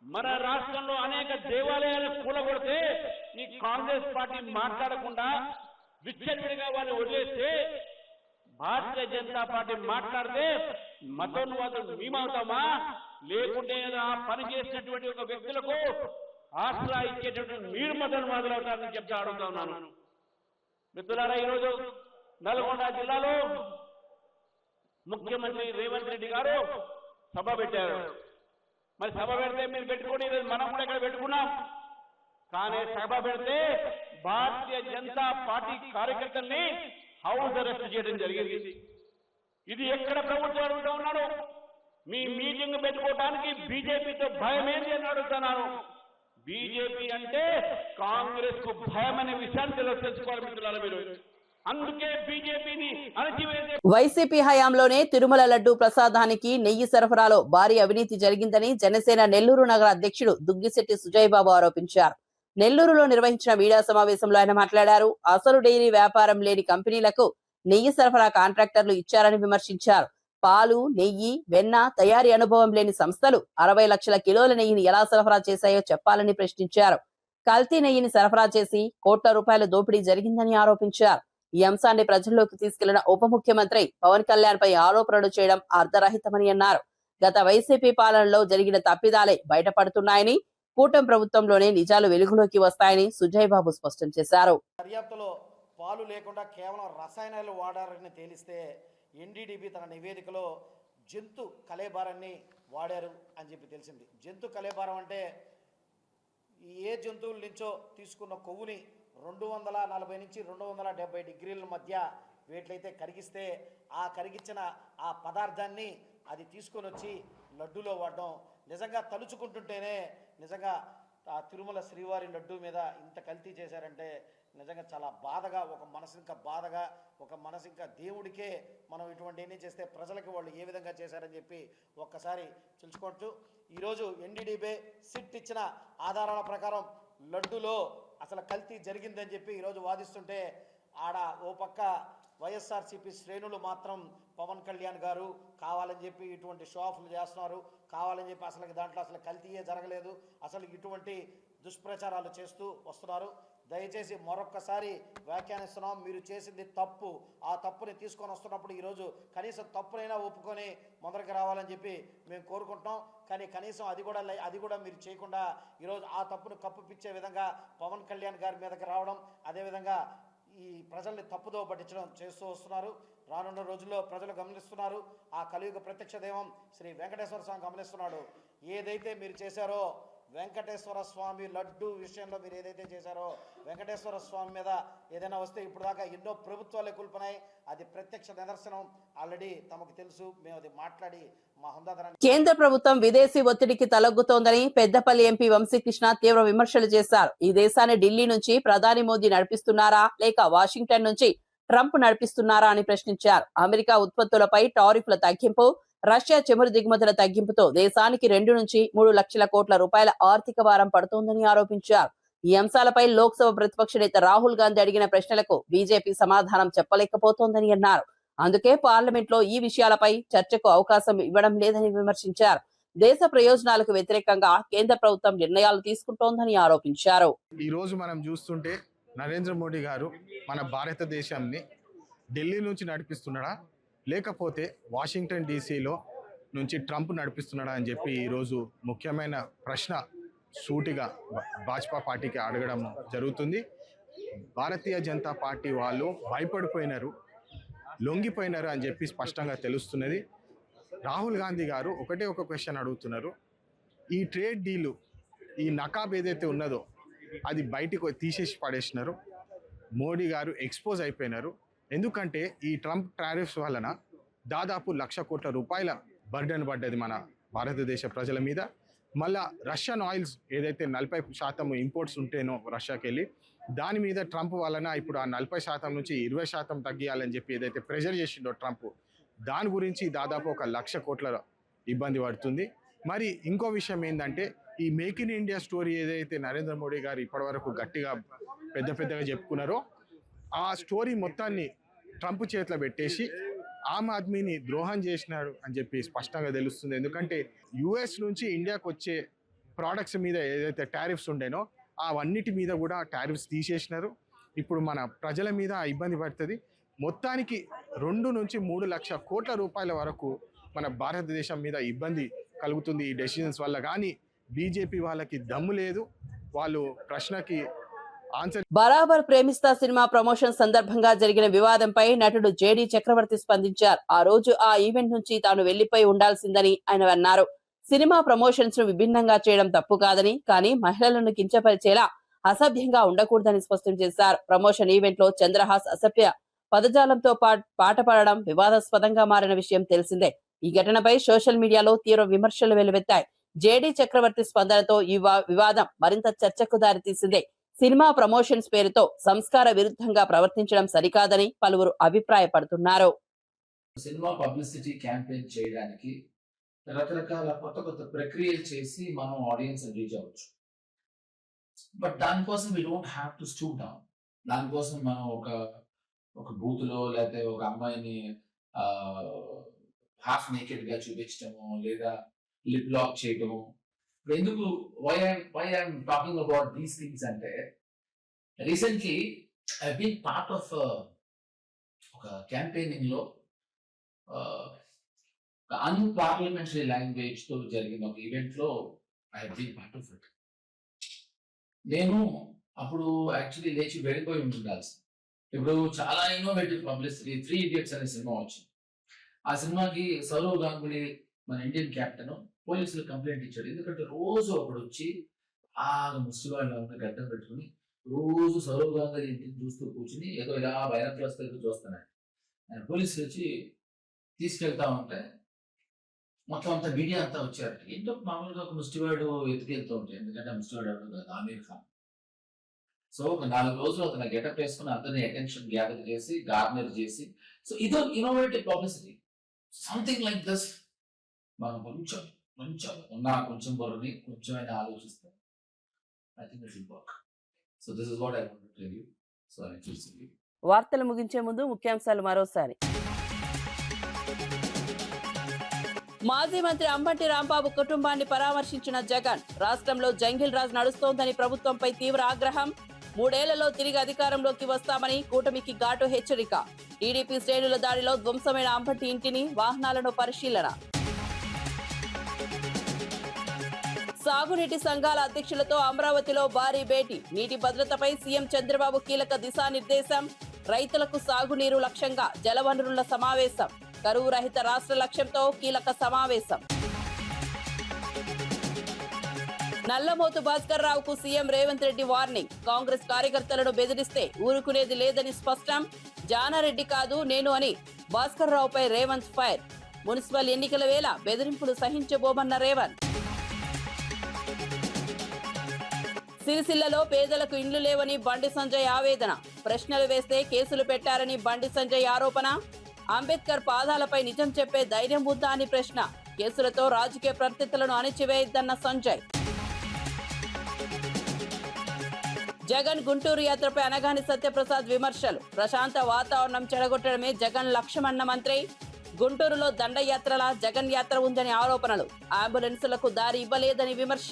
మన రాష్ట్రంలో అనేక దేవాలయాలు కూలగొడితే ఈ కాంగ్రెస్ పార్టీ మాట్లాడకుండా విచ్చలవిడిగా వాళ్ళు వదిలేస్తే, భారతీయ జనతా పార్టీ మాట్లాడితే మతోన్వాదులు మేమవుతామా, లేకుంటే ఆ పని చేసినటువంటి ఒక వ్యక్తులకు ఆశ్రయ ఇచ్చేటటువంటి మీరు మతోన్వాదులు అవుతారని చెప్తా అడుగుతా ఉన్నాను. మిత్రులారా, ఈరోజు నల్గొండ జిల్లాలో ముఖ్యమంత్రి రేవంత్ రెడ్డి గారు సభ పెట్టారు. మరి సభ పెడితే మీరు పెట్టుకోండి, మనం కూడా ఇక్కడ పెట్టుకున్నాం. కానీ సభ పెడితే భారతీయ జనతా పార్టీ కార్యకర్తల్ని హౌస్ అరెస్ట్ చేయడం జరిగింది. ఇది ఎక్కడ ప్రభుత్వం అడుగుతా ఉన్నాడు? మీ మీటింగ్ పెట్టుకోవడానికి బీజేపీతో భయం ఏంటి అని అడుగుతున్నాను. బీజేపీ అంటే కాంగ్రెస్ కు భయం అనే విషయాన్ని తెలుసుకోవాలి మిత్రులారా మీరు. అందుకే బీజేపీని అణచివేసే వైసీపీ హయాంలోనే తిరుమల లడ్డూ ప్రసాదానికి నెయ్యి సరఫరాలో భారీ అవినీతి జరిగిందని జనసేన నెల్లూరు నగర అధ్యక్షుడు దుగ్గిశెట్టి సుజయ్ బాబు ఆరోపించారు. నెల్లూరులో నిర్వహించిన మీడియా సమావేశంలో ఆయన మాట్లాడారు. అసలు డైరీ వ్యాపారం లేని కంపెనీలకు నెయ్యి సరఫరా కాంట్రాక్టర్లు ఇచ్చారని విమర్శించారు. పాలు, నెయ్యి, వెన్న తయారీ అనుభవం లేని సంస్థలు 60 లక్షల కిలోల నెయ్యిని ఎలా సరఫరా చేశాయో చెప్పాలని ప్రశ్నించారు. కల్తీ నెయ్యిని సరఫరా చేసి కోట్ల రూపాయల దోపిడీ జరిగిందని ఆరోపించారు. ఈ అంశాన్ని ప్రజల్లోకి తీసుకెళ్లిన ఉప ముఖ్యమంత్రి పవన్ కళ్యాణ్ పై ఆరోపణలు చేయడం అర్ధరహితమని అన్నారు. గత వైసీపీ పాలనలో జరిగిన తప్పిదాలే బయటపడుతున్నాయని, కూటమి ప్రభుత్వంలోనే నిజాలు వెలుగులోకి వస్తాయని సుజయ్ బాబు స్పష్టం చేశారు. దర్యాప్తులో పాలు లేకుండా కేవలం రసాయనాలు వాడారని తేలిస్తే ఎన్డీడీబీ తన నివేదికలో జంతు కళేబారాన్ని వాడారు అని చెప్పి తెలిసింది. జంతు కళేబారం అంటే ఏ జంతువుల నుంచో తీసుకున్న కొవ్వుని 240 నుంచి 270 డిగ్రీల మధ్య వేట్లయితే కరిగిస్తే ఆ కరిగించిన ఆ పదార్థాన్ని అది తీసుకొని వచ్చి లడ్డూలో వాడడం నిజంగా తలుచుకుంటుంటేనే నిజంగా ఆ తిరుమల శ్రీవారి లడ్డూ మీద ఇంత కల్తీ చేశారంటే నిజంగా చాలా బాధగా, ఒక మనసు ఇంకా బాధగా, ఒక మనసు ఇంకా దేవుడికే మనం ఇటువంటి ఎన్ని చేస్తే ప్రజలకు వాళ్ళు ఏ విధంగా చేశారని చెప్పి ఒక్కసారి తెలుసుకోవచ్చు. ఈరోజు ఎన్డీడీబీ సిట్ ఇచ్చిన ఆధారాల ప్రకారం లడ్డూలో అసలు కల్తీ జరిగిందని చెప్పి ఈరోజు వాదిస్తుంటే ఆడ ఓ పక్క వైఎస్ఆర్సీపీ శ్రేణులు మాత్రం పవన్ కళ్యాణ్ గారు కావాలని చెప్పి ఇటువంటి షో ఆఫ్లు చేస్తున్నారు, కావాలని చెప్పి అసలు దాంట్లో అసలు కల్తీయే జరగలేదు, అసలు ఇటువంటి దుష్ప్రచారాలు చేస్తూ వస్తున్నారు. దయచేసి మరొక్కసారి వ్యాఖ్యానిస్తున్నాం, మీరు చేసింది తప్పు. ఆ తప్పుని తీసుకొని వస్తున్నప్పుడు ఈరోజు కనీసం తప్పునైనా ఒప్పుకొని మొదటికి రావాలని చెప్పి మేము కోరుకుంటున్నాం. కానీ కనీసం అది కూడా మీరు చేయకుండా ఈరోజు ఆ తప్పును కప్పిపించే విధంగా పవన్ కళ్యాణ్ గారి మీదకి రావడం, అదేవిధంగా ఈ ప్రజల్ని తప్పుదో పట్టించడం చేస్తూ వస్తున్నారు. రానున్న రోజుల్లో ప్రజలు గమనిస్తున్నారు. ఆ కలియుగ ప్రత్యక్ష దైవం శ్రీ వెంకటేశ్వర స్వామి గమనిస్తున్నాడు. ఏదైతే మీరు చేశారో వెంకటేశ్వర స్వామి లడ్డు విషయంలో మీరు ఏదైతే చేశారో వెంకటేశ్వర స్వామి మీద ఏదైనా వస్తే ఇప్పుడు దాకా ఎన్నో ప్రభుత్వాలే కూల్పనాయి. అది ప్రత్యక్ష నిదర్శనం. ఆల్రెడీ తమకు తెలుసు, మేము అది మాట్లాడి మా హుందాతనాన్ని కేంద్ర ప్రభుత్వం విదేశీ ఒత్తిడికి తలొగ్గుతోందని పెద్దపల్లి ఎంపీ వంశీకృష్ణ తీవ్ర విమర్శలు చేశారు. ఈ దేశాన్ని ఢిల్లీ నుంచి ప్రధాని మోదీ నడిపిస్తున్నారా లేక వాషింగ్టన్ నుంచి ట్రంప్ నడిపిస్తున్నారా అని ప్రశ్నించారు. అమెరికా ఉత్పత్తులపై టారిఫ్ల తగ్గింపు, రష్యా చమురు దిగుమతుల తగ్గింపుతో దేశానికి 2 నుంచి 3 లక్షల కోట్ల రూపాయల ఆర్థిక భారం పడుతోందని ఆరోపించారు. ఈ అంశాలపై లోక్సభ ప్రతిపక్ష నేత రాహుల్ గాంధీ అడిగిన ప్రశ్నలకు బీజేపీ సమాధానం చెప్పలేకపోతోందని అన్నారు. అందుకే పార్లమెంట్ లో ఈ విషయాలపై చర్చకు అవకాశం ఇవ్వడం లేదని విమర్శించారు. దేశ ప్రయోజనాలకు వ్యతిరేకంగా కేంద్ర ప్రభుత్వం నిర్ణయాలు తీసుకుంటోందని ఆరోపించారు. ఈ రోజు మనం చూస్తుంటే నరేంద్ర మోడీ గారు మన భారతదేశాన్ని ఢిల్లీ నుంచి నడిపిస్తున్నాడా లేకపోతే వాషింగ్టన్ డీసీలో నుంచి ట్రంప్ నడిపిస్తున్నాడా అని చెప్పి ఈరోజు ముఖ్యమైన ప్రశ్న సూటిగా భాజపా పార్టీకి అడగడం జరుగుతుంది. భారతీయ జనతా పార్టీ వాళ్ళు భయపడిపోయినారు, లొంగిపోయినారు అని చెప్పి స్పష్టంగా తెలుస్తున్నది. రాహుల్ గాంధీ గారు ఒకటే ఒక క్వశ్చన్ అడుగుతున్నారు. ఈ ట్రేడ్ డీలు, ఈ నకాబ్ ఏదైతే ఉన్నదో అది బయటకు తీసేసి పడేసినారు. మోడీ గారు ఎక్స్పోజ్ అయిపోయినారు. ఎందుకంటే ఈ ట్రంప్ టారిఫ్స్ వలన దాదాపు 1,00,000 కోట్ల రూపాయల బర్డెన్ పడ్డది మన భారతదేశ ప్రజల మీద. మళ్ళా రష్యన్ ఆయిల్స్ ఏదైతే 40% ఇంపోర్ట్స్ ఉంటేనో రష్యాకి వెళ్ళి, దాని మీద ట్రంప్ వలన ఇప్పుడు ఆ 40% నుంచి 20% తగ్గియాలని చెప్పి ఏదైతే ప్రెషర్ చేసిండో ట్రంప్, దాని గురించి దాదాపు 1,00,000 కోట్ల ఇబ్బంది పడుతుంది. మరి ఇంకో విషయం ఏంటంటే ఈ మేక్ ఇన్ ఇండియా స్టోరీ ఏదైతే నరేంద్ర మోడీ గారు ఇప్పటివరకు గట్టిగా పెద్దగా చెప్పుకున్నారో ఆ స్టోరీ మొత్తాన్ని ట్రంప్ చేతిలో పెట్టేసి ఆమ్ ఆద్మీని ద్రోహం చేసినాడు అని చెప్పి స్పష్టంగా తెలుస్తుంది. ఎందుకంటే యుఎస్ నుంచి ఇండియాకు వచ్చే ప్రోడక్ట్స్ మీద ఏదైతే టారిఫ్స్ ఉండేనో అవన్నిటి మీద కూడా టారిఫ్స్ తీసేసినారు. ఇప్పుడు మన ప్రజల మీద ఇబ్బంది పడుతుంది. మొత్తానికి 2 నుంచి 3 లక్షల కోట్ల రూపాయల వరకు మన భారతదేశం మీద ఇబ్బంది కలుగుతుంది ఈ డెసిషన్స్ వల్ల. కానీ బీజేపీ వాళ్ళకి దమ్ము లేదు. వాళ్ళు ప్రశ్నకి ఆన్సర్. బరాబర్ ప్రేమిస్తా సినిమా ప్రమోషన్ సందర్భంగా జరిగిన వివాదంపై నటుడు జేడీ చక్రవర్తి స్పందించారు. ఆ రోజు ఆ ఈవెంట్ నుంచి తాను వెళ్లిపోయి ఉండాల్సిందని ఆయన అన్నారు. సినిమా ప్రమోషన్స్ ను విభిన్నంగా చేయడం తప్పు కాదని, కానీ మహిళలను కించపరిచేలా అసభ్యంగా ఉండకూడదని స్పష్టం చేశారు. ప్రమోషన్ ఈవెంట్ లో చంద్రహాస్ అసభ్య పదజాలంతో పాట పాడడం వివాదాస్పదంగా మారిన విషయం తెలిసిందే. ఈ ఘటనపై సోషల్ మీడియాలో తీవ్ర విమర్శలు వెల్లువెత్తాయి. జేడీ చక్రవర్తి స్పందనతో ఈ వివాదం మరింత చర్చకు దారితీసింది. సినిమా ప్రమోషన్స్ పేరుతో సంస్కార విరుద్ధంగా ప్రవర్తించడం సరికాదని పలువురు అభిప్రాయపడుతున్నారు. సినిమా పబ్లిసిటీ క్యాంపెయిన్ చేయడానికి రకరకాల కొత్త ప్రక్రియలు చేసి మనం ఆడియన్స్ రీచ్ అవ్వచ్చు. బట్ దానికోసం we don't have to stoop down. దానికోసం మనం ఒక బూత్ లో లేకపోతే ఒక అమ్మాయిని హాఫ్ నేకెడ్ గా చూపించడము లేదా లిప్ లాక్ చేయటము. ఎందుకు why I'm talking about these things అంటే recently I been part of ఒక క్యాంపెయినింగ్ లో అన్పార్లమెంటరీ లాంగ్వేజ్ తో జరిగిన ఒక ఈవెంట్ లో I been part of it. నేను అప్పుడు యాక్చువల్లీ లేచి వెళ్ళిపోయి ఉండాల్సి. ఇప్పుడు చాలా ఇన్నోవేటివ్ పబ్లిసిటీ 3 Idiots అనే సినిమా వచ్చింది. ఆ సినిమాకి సౌరవ్ గంగూలీ మన ఇండియన్ కెప్టెన్ పోలీసులు కంప్లైంట్ ఇచ్చాడు. ఎందుకంటే రోజు అప్పుడు వచ్చి ముస్లిం గడ్డం పెట్టుకుని రోజు సౌరవ్ గంగూలీ ఇంటిని చూస్తూ కూర్చుని ఏదో ఇలా బైనాక్యులర్స్ దగ్గర చూస్తున్నాడు. ఆయన పోలీసులు వచ్చి తీసుకెళ్తా ఉంటే మొత్తం అంతా మీడియా అంతా వచ్చారు. ఏంటో మామూలుగా ఒక ముస్టివాడు ఎత్తుకెళ్తూ ఉంటాయి. ఎందుకంటే ముస్టివాడు ఎవరు కాదు, ఆమీర్ ఖాన్. సో ఒక 4 రోజులు అతను గెటప్ వేసుకుని అందరినీ అటెన్షన్ గ్యాదర్ చేసి గార్నర్ చేసి, సో ఇదో innovative publicity. Something like this మనం కొంచెం కొంచెం బుర్రని కొంచెమైనా ఆలోచిస్తాం. I think it will work. So this is what I want to tell you. So I feel you. వార్తలు ముగించే ముందు ముఖ్యాంశాలు మరోసారి. మాజీ మంత్రి అంబటి రాంబాబు కుటుంబాన్ని పరామర్శించిన జగన్. రాష్ట్రంలో జంగిల్ రాజ్ నడుస్తోందని ప్రభుత్వంపై తీవ్ర ఆగ్రహం. 3 ఏళ్లలో తిరిగి అధికారంలోకి వస్తామని కూటమికి ఘాటు హెచ్చరిక. టీడీపీ శ్రేణుల దాడిలో ధ్వంసమైన అంబటి ఇంటిని, వాహనాలను పరిశీలన. సాగునీటి సంఘాల అధ్యక్షులతో అమరావతిలో భారీ భేటీ. నీటి భద్రతపై సీఎం చంద్రబాబు కీలక దిశానిర్దేశం. రైతులకు సాగునీరు లక్ష్యంగా జలవనరుల సమావేశం. కరువు రహిత రాష్ట్ర లక్ష్యంతో కీలక సమావేశం. నల్లమోతు భాస్కర్ రావుకు సీఎం రేవంత్ రెడ్డి వార్నింగ్. కాంగ్రెస్ కార్యకర్తలను బెదిరిస్తే ఊరుకునేది లేదని స్పష్టం. జానారెడ్డి కాదు నేను అని భాస్కర్ రావుపై రేవంత్ ఫైర్. మున్సిపల్ ఎన్నికల వేళ బెదిరింపులు సహించబోమన్న రేవంత్. సిరిసిల్లలో పేదలకు ఇండ్లు లేవని బండి సంజయ్ ఆవేదన. ప్రశ్నలు వేస్తే కేసులు పెట్టారని బండి సంజయ్ ఆరోపణ. అంబేద్కర్ పాదాలపై నిజం చెప్పే ధైర్యం ఉందా అని ప్రశ్న. కేసులతో రాజకీయ ప్రత్యర్థులను అణిచివేయద్దన్న సంజయ్. జగన్ గుంటూరు యాత్రపై అనగాని సత్యప్రసాద్ విమర్శలు. ప్రశాంత వాతావరణం చెడగొట్టడమే జగన్ లక్ష్యమన్న మంత్రి. గుంటూరులో దండయాత్రలా జగన్ యాత్ర ఉందని ఆరోపణలు. అంబులెన్సులకు దారి ఇవ్వలేదని విమర్శ.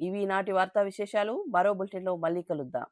ఇవి నాటి వార్తా విశేషాలు. మరో బులెటిన్లో మళ్ళీ కలుద్దాం.